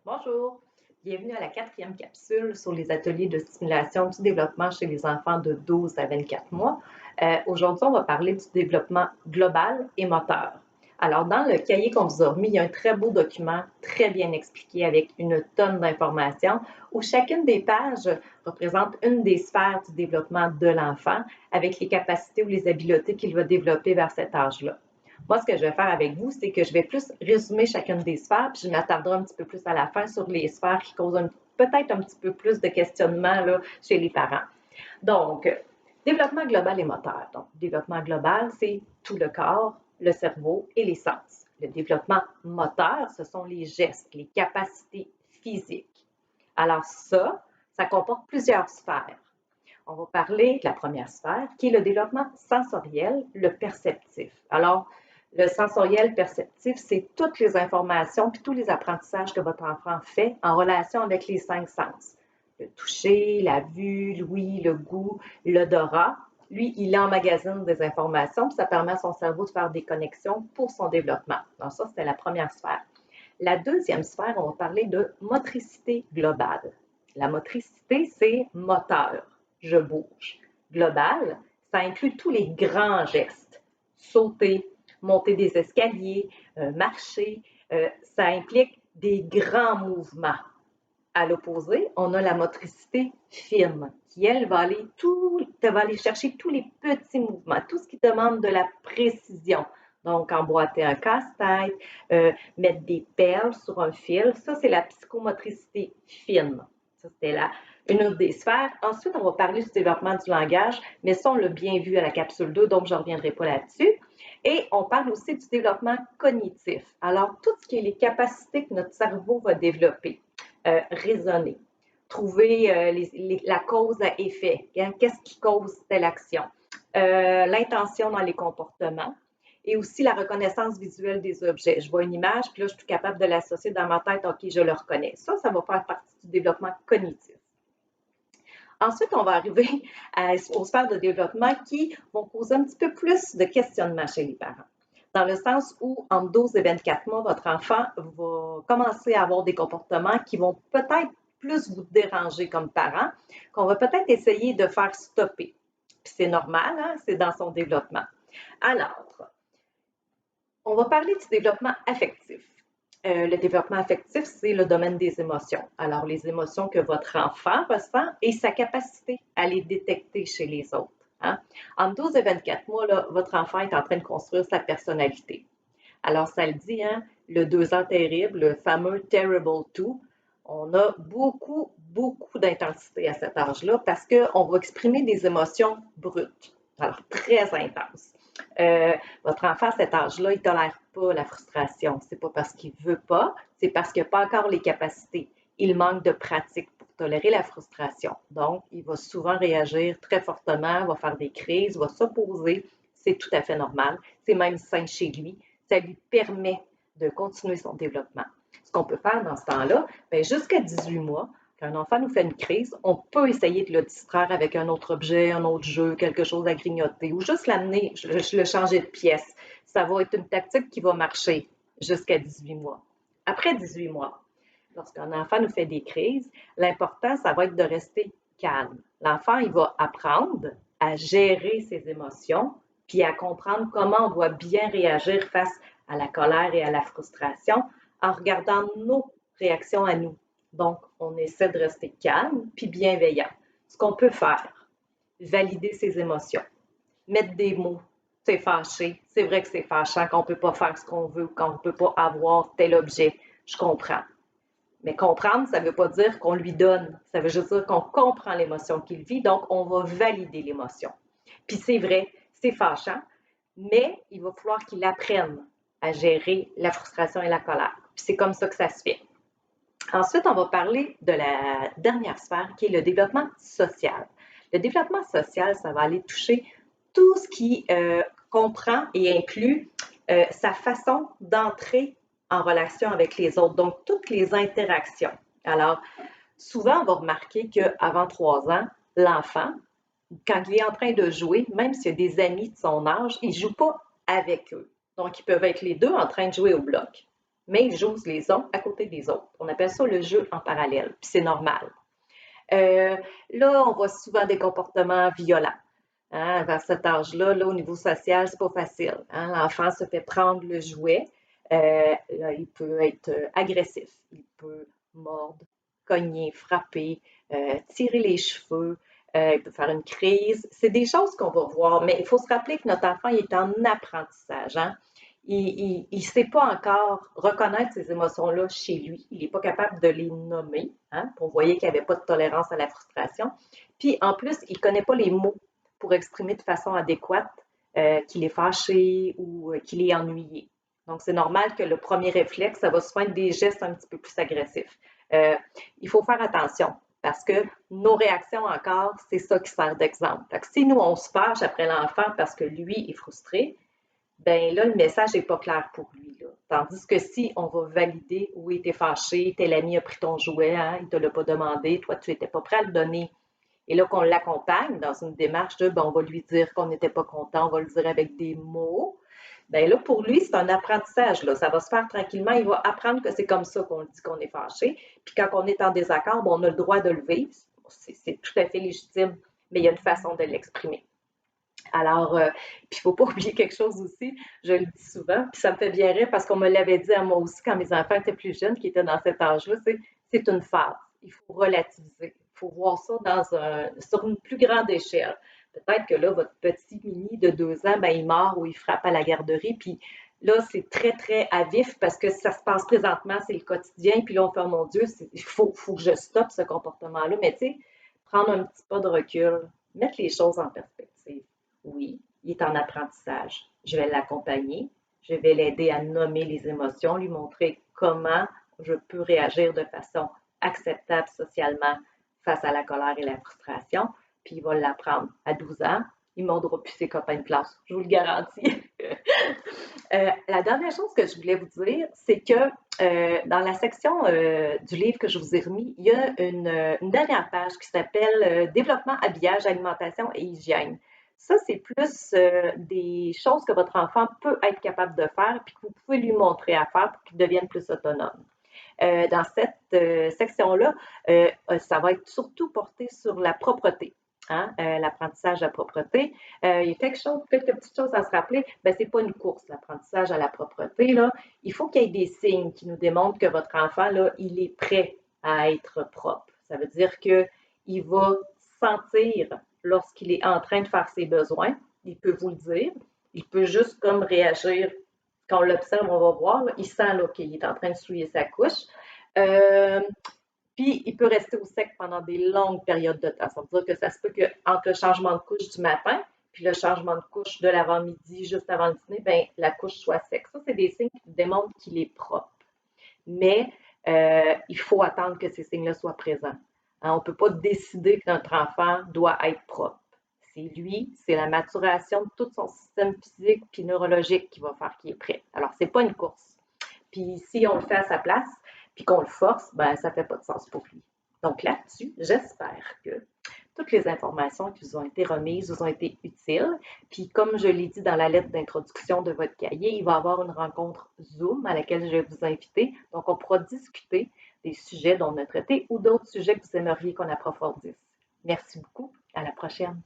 Bonjour, bienvenue à la quatrième capsule sur les ateliers de stimulation du développement chez les enfants de 12 à 24 mois. Aujourd'hui, on va parler du développement global et moteur. Alors, dans le cahier qu'on vous a remis, il y a un très beau document, très bien expliqué avec une tonne d'informations où chacune des pages représente une des sphères du développement de l'enfant avec les capacités ou les habiletés qu'il va développer vers cet âge-là. Moi, ce que je vais faire avec vous, c'est que je vais plus résumer chacune des sphères, puis je m'attarderai un petit peu plus à la fin sur les sphères qui causent peut-être un petit peu plus de questionnement là, chez les parents. Donc, développement global et moteur. Donc, développement global, c'est tout le corps, le cerveau et les sens. Le développement moteur, ce sont les gestes, les capacités physiques. Alors ça comporte plusieurs sphères. On va parler de la première sphère, qui est le développement sensoriel, le perceptif. Alors, le sensoriel perceptif, c'est toutes les informations puis tous les apprentissages que votre enfant fait en relation avec les 5 sens. Le toucher, la vue, l'ouïe, le goût, l'odorat. Lui, il emmagasine des informations puis ça permet à son cerveau de faire des connexions pour son développement. Donc ça, c'était la première sphère. La deuxième sphère, on va parler de motricité globale. La motricité, c'est moteur, je bouge. Global, ça inclut tous les grands gestes. Sauter, monter des escaliers, marcher, ça implique des grands mouvements. À l'opposé, on a la motricité fine, qui, elle, va aller chercher tous les petits mouvements, tout ce qui demande de la précision. Donc, emboîter un casse-tête, mettre des perles sur un fil, ça, c'est la psychomotricité fine. Ça, c'était une autre des sphères. Ensuite, on va parler du développement du langage, mais ça, on l'a bien vu à la capsule 2, donc je ne reviendrai pas là-dessus. Et on parle aussi du développement cognitif. Alors, tout ce qui est les capacités que notre cerveau va développer. Raisonner, trouver la cause à effet. Hein, qu'est-ce qui cause telle action? L'intention dans les comportements et aussi la reconnaissance visuelle des objets. Je vois une image, puis là, je suis capable de l'associer dans ma tête. OK, je le reconnais. Ça va faire partie du développement cognitif. Ensuite, on va arriver aux sphères de développement qui vont causer un petit peu plus de questionnement chez les parents. Dans le sens où, entre 12 et 24 mois, votre enfant va commencer à avoir des comportements qui vont peut-être plus vous déranger comme parent, qu'on va peut-être essayer de faire stopper. Puis c'est normal, hein? C'est dans son développement. Alors, on va parler du développement affectif. Le développement affectif, c'est le domaine des émotions. Alors, les émotions que votre enfant ressent et sa capacité à les détecter chez les autres. Hein? Entre 12 et 24 mois, là, votre enfant est en train de construire sa personnalité. Alors, ça le dit, hein, le 2 ans terrible, le fameux Terrible 2, on a beaucoup, beaucoup d'intensité à cet âge-là parce qu'on va exprimer des émotions brutes, alors très intenses. Votre enfant à cet âge-là, il ne tolère pas la frustration. C'est pas parce qu'il ne veut pas, c'est parce qu'il n'a pas encore les capacités. Il manque de pratique pour tolérer la frustration. Donc, il va souvent réagir très fortement, va faire des crises, va s'opposer. C'est tout à fait normal. C'est même sain chez lui. Ça lui permet de continuer son développement. Ce qu'on peut faire dans ce temps-là, jusqu'à 18 mois, quand un enfant nous fait une crise, on peut essayer de le distraire avec un autre objet, un autre jeu, quelque chose à grignoter ou juste l'amener, le changer de pièce. Ça va être une tactique qui va marcher jusqu'à 18 mois. Après 18 mois, lorsqu'un enfant nous fait des crises, l'important, ça va être de rester calme. L'enfant, il va apprendre à gérer ses émotions, puis à comprendre comment on doit bien réagir face à la colère et à la frustration en regardant nos réactions à nous. Donc, on essaie de rester calme puis bienveillant. Ce qu'on peut faire, valider ses émotions, mettre des mots. C'est fâché. C'est vrai que c'est fâchant qu'on ne peut pas faire ce qu'on veut, qu'on ne peut pas avoir tel objet. Je comprends. Mais comprendre, ça ne veut pas dire qu'on lui donne. Ça veut juste dire qu'on comprend l'émotion qu'il vit, donc on va valider l'émotion. Puis c'est vrai, c'est fâchant, mais il va falloir qu'il apprenne à gérer la frustration et la colère. Puis c'est comme ça que ça se fait. Ensuite, on va parler de la dernière sphère qui est le développement social. Le développement social, ça va aller toucher tout ce qui comprend et inclut sa façon d'entrer en relation avec les autres, donc toutes les interactions. Alors, souvent, on va remarquer qu'avant 3 ans, l'enfant, quand il est en train de jouer, même s'il y a des amis de son âge, il ne joue pas avec eux. Donc, ils peuvent être les deux en train de jouer au bloc. mais ils jouent les uns à côté des autres. On appelle ça le jeu en parallèle, puis c'est normal. Là, on voit souvent des comportements violents. Hein, vers cet âge-là, là, au niveau social, c'est pas facile. Hein. L'enfant se fait prendre le jouet. Là, il peut être agressif. Il peut mordre, cogner, frapper, tirer les cheveux. Il peut faire une crise. C'est des choses qu'on va voir, mais il faut se rappeler que notre enfant il est en apprentissage. Hein. Il ne sait pas encore reconnaître ces émotions-là chez lui. Il n'est pas capable de les nommer. Hein. On voyait qu'il n'y avait pas de tolérance à la frustration. Puis, en plus, il ne connaît pas les mots pour exprimer de façon adéquate qu'il est fâché ou qu'il est ennuyé. Donc, c'est normal que le premier réflexe, ça va souvent être des gestes un petit peu plus agressifs. Il faut faire attention parce que nos réactions encore, c'est ça qui sert d'exemple. Fait que si nous, on se fâche après l'enfant parce que lui est frustré, ben là, le message n'est pas clair pour lui. Là. Tandis que si on va valider, oui, t'es fâché, tel ami a pris ton jouet, hein, il ne te l'a pas demandé, toi, tu n'étais pas prêt à le donner. Et là, qu'on l'accompagne dans une démarche de, ben, on va lui dire qu'on n'était pas content, on va le dire avec des mots. Bien là, pour lui, c'est un apprentissage. Là. Ça va se faire tranquillement. Il va apprendre que c'est comme ça qu'on dit qu'on est fâché. Puis quand on est en désaccord, ben, on a le droit de le vivre. C'est tout à fait légitime, mais il y a une façon de l'exprimer. Alors, puis il ne faut pas oublier quelque chose aussi, je le dis souvent, puis ça me fait bien rire parce qu'on me l'avait dit à moi aussi quand mes enfants étaient plus jeunes, qui étaient dans cet âge-là, c'est une phase. Il faut relativiser. Il faut voir ça sur une plus grande échelle. Peut-être que là, votre petit mini de 2 ans, ben, il mord ou il frappe à la garderie, puis là, c'est très, très à vif parce que ça se passe présentement, c'est le quotidien, puis là, on fait, oh mon Dieu, il faut que je stoppe ce comportement-là. Mais tu sais, prendre un petit pas de recul, mettre les choses en perspective. Oui, il est en apprentissage. Je vais l'accompagner. Je vais l'aider à nommer les émotions, lui montrer comment je peux réagir de façon acceptable socialement face à la colère et la frustration. Puis il va l'apprendre à 12 ans. Il ne mordra plus ses copains de classe, je vous le garantis. La dernière chose que je voulais vous dire, c'est que dans la section du livre que je vous ai remis, il y a une dernière page qui s'appelle Développement, habillage, alimentation et hygiène. Ça, c'est plus des choses que votre enfant peut être capable de faire puis que vous pouvez lui montrer à faire pour qu'il devienne plus autonome. Dans cette section-là, ça va être surtout porté sur la propreté. Hein, l'apprentissage de la propreté. Il y a quelques petites choses à se rappeler. Ben, ce n'est pas une course, l'apprentissage à la propreté. Là. Il faut qu'il y ait des signes qui nous démontrent que votre enfant, là, il est prêt à être propre. Ça veut dire qu'il va sentir lorsqu'il est en train de faire ses besoins. Il peut vous le dire. Il peut juste comme réagir. Quand on l'observe, on va voir, là, il sent qu'il est en train de souiller sa couche. Puis, il peut rester au sec pendant des longues périodes de temps. Ça veut dire que ça se peut qu'entre le changement de couche du matin puis le changement de couche de l'avant-midi, juste avant le dîner, bien, la couche soit sec. Ça, c'est des signes qui démontrent qu'il est propre. Mais il faut attendre que ces signes-là soient présents. Hein, on ne peut pas décider que notre enfant doit être propre. C'est lui, c'est la maturation de tout son système physique puis neurologique qui va faire qu'il est prêt. Alors, ce n'est pas une course. Puis si on le fait à sa place, puis qu'on le force, ben ça ne fait pas de sens pour lui. Donc là-dessus, j'espère que toutes les informations qui vous ont été remises vous ont été utiles. Puis comme je l'ai dit dans la lettre d'introduction de votre cahier, il va y avoir une rencontre Zoom à laquelle je vais vous inviter. Donc on pourra discuter des sujets dont on a traité ou d'autres sujets que vous aimeriez qu'on approfondisse. Merci beaucoup. À la prochaine.